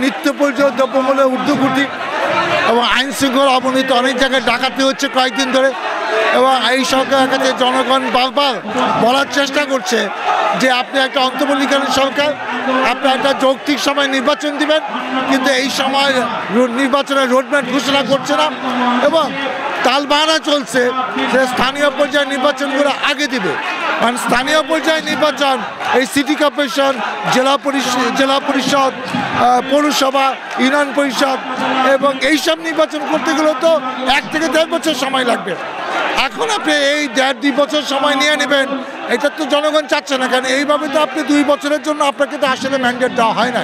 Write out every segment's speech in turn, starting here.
নিত্য প্রয়োজনীয় দ্রব্যমূল্যের ঊর্ধ্বগতি এবং আইন শৃঙ্খলা অবনতি অনেক জায়গায় ডাকাতি হচ্ছে কয়েকদিন ধরে, এবং এই সরকারের কাছে জনগণ বারবার বলার চেষ্টা করছে যে আপনি একটা অন্তর্বর্তীকালীন সরকার, আপনি একটা যৌক্তিক সময় নির্বাচন দিবেন, কিন্তু এই সময় নির্বাচনের রোডম্যাপ ঘোষণা করছে না এবং তালবাহানা চলছে যে স্থানীয় পর্যায়ে নির্বাচনগুলো আগে দিবে। মানে স্থানীয় পর্যায়ে নির্বাচন এই সিটি কর্পোরেশন, জেলা পরিষদ, পৌরসভা, ইউনিয়ন পরিষদ এবং এইসব নির্বাচন করতে গেলে তো 1 থেকে 1.5 বছর সময় লাগবে। এখন আপনি এই 1.5-2 বছর সময় নিয়ে নেবেন, এটা তো জনগণ চাচ্ছে না। কারণ এইভাবে তো আপনি 2 বছরের জন্য আপনাকে তো আসলে ম্যান্ডেট দেওয়া হয় না।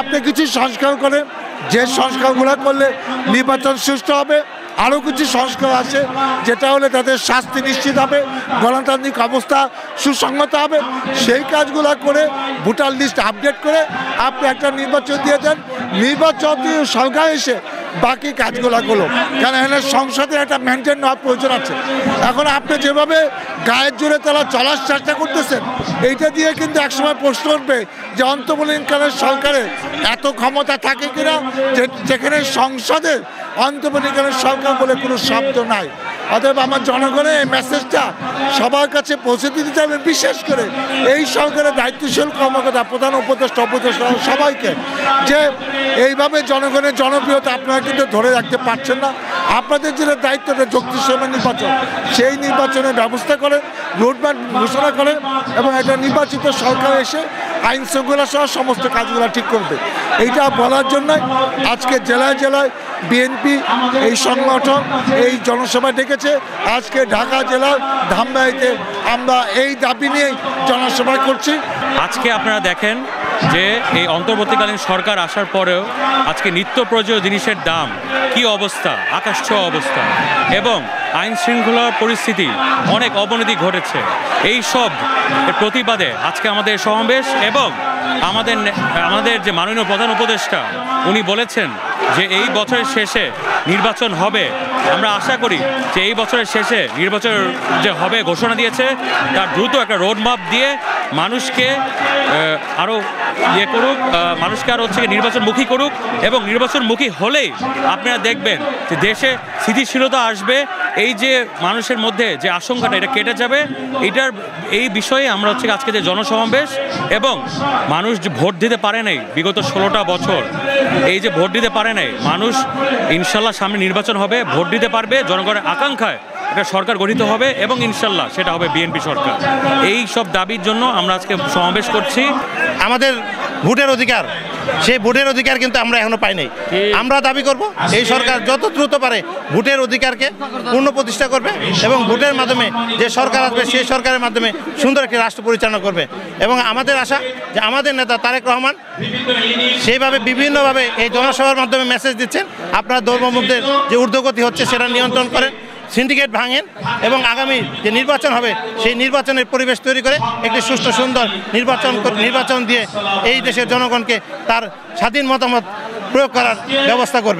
আপনি কিছু সংস্কার করেন, যে সংস্কারগুলো করলে নির্বাচন সুষ্ঠু হবে। আরও কিছু সংস্কার আছে যেটা হলে তাদের শাস্তি নিশ্চিত হবে, গণতান্ত্রিক অবস্থা সুসংহত হবে। সেই কাজগুলো করে ভোটার লিস্ট আপডেট করে আপনি একটা নির্বাচন দিয়ে দেন। নির্বাচন সরকার এসে বাকি কাজগুলো করলো, কারণ এখানে সংসদে একটা মেনটেন নেওয়ার প্রয়োজন আছে। এখন আপনি যেভাবে গায়ের জোরে তারা চলার চেষ্টা করতেছেন, এইটা দিয়ে কিন্তু একসময় প্রশ্ন উঠবে যে অন্তর্বর্তীকালীন সরকারের এত ক্ষমতা থাকে কিনা, যেখানে সংসদে অন্তর্বর্তীকালীন সরকার বলে কোনো শব্দ নাই। অতএব আমার জনগণের এই মেসেজটা সবার কাছে পৌঁছে দিতে হবে, বিশেষ করে এই সরকারের দায়িত্বশীল কর্মকর্তা, প্রধান উপদেষ্টা, সবাইকে, যে এইভাবে জনগণের জনপ্রিয়তা আপনারা কিন্তু ধরে রাখতে পারছেন না। আপনাদের যেটা দায়িত্বটা যৌক্তিক সময় নির্বাচন, সেই নির্বাচনের ব্যবস্থা করেন, রোডম্যাপ ঘোষণা করেন এবং একটা নির্বাচিত সরকার এসে আইন শৃঙ্খলা সহ সমস্ত কাজগুলো ঠিক করবে। এইটা বলার জন্য আজকে জেলায় জেলায় বিএনপি এই সংগঠন এই জনসভা ডেকেছে। আজকে ঢাকা জেলার ধামরাইতে আমরা এই দাবি নিয়েই জনসভা করছি। আজকে আপনারা দেখেন যে এই অন্তর্বর্তীকালীন সরকার আসার পরেও আজকে নিত্য প্রয়োজনীয় জিনিসের দাম কি অবস্থা, আকাশ ছোঁয়া অবস্থা, এবং আইন শৃঙ্খলার পরিস্থিতি অনেক অবনতি ঘটেছে। এই সব প্রতিবাদে আজকে আমাদের সমাবেশ। এবং আমাদের যে মাননীয় প্রধান উপদেষ্টা উনি বলেছেন যে এই বছরের শেষে নির্বাচন হবে। আমরা আশা করি যে এই বছরের শেষে নির্বাচন যে হবে ঘোষণা দিয়েছে, তার দ্রুত একটা রোডম্যাপ দিয়ে মানুষকে আরও করুক, মানুষকে আরও নির্বাচনমুখী করুক। এবং নির্বাচনমুখী হলেই আপনারা দেখবেন যে দেশে স্থিতিশীলতা আসবে। এই যে মানুষের মধ্যে যে আশঙ্কাটা, এটা কেটে যাবে। এই বিষয়ে আমরা আজকে যে জনসমাবেশ, এবং মানুষ যে ভোট দিতে পারে নাই বিগত 16টা বছর, এই যে ভোট দিতে পারে নাই মানুষ, ইনশাল্লাহ সামনে নির্বাচন হবে, ভোট দিতে পারবে, জনগণের আকাঙ্ক্ষায় একটা সরকার গঠিত হবে এবং ইনশাল্লাহ সেটা হবে বিএনপি সরকার। এই সব দাবির জন্য আমরা আজকে সমাবেশ করছি। আমাদের ভোটের অধিকার, সেই ভোটের অধিকার কিন্তু আমরা এখনো পাই নাই। আমরা দাবি করব এই সরকার যত দ্রুত পারে ভোটের অধিকারকে পূর্ণ প্রতিষ্ঠা করবে এবং ভোটের মাধ্যমে যে সরকার আসবে সেই সরকারের মাধ্যমে সুন্দর একটি রাষ্ট্র পরিচালনা করবে। এবং আমাদের আশা যে আমাদের নেতা তারেক রহমান সেইভাবে বিভিন্নভাবে এই জনসভার মাধ্যমে মেসেজ দিচ্ছেন, আপনারা ধর্মমুক্তের যে ঊর্ধ্বগতি হচ্ছে সেটা নিয়ন্ত্রণ করেন, সিন্ডিকেট ভাঙেন এবং আগামী যে নির্বাচন হবে সেই নির্বাচনের পরিবেশ তৈরি করে একটি সুষ্ঠু সুন্দর নির্বাচন দিয়ে এই দেশের জনগণকে তার স্বাধীন মতামত প্রয়োগ করার ব্যবস্থা করবে।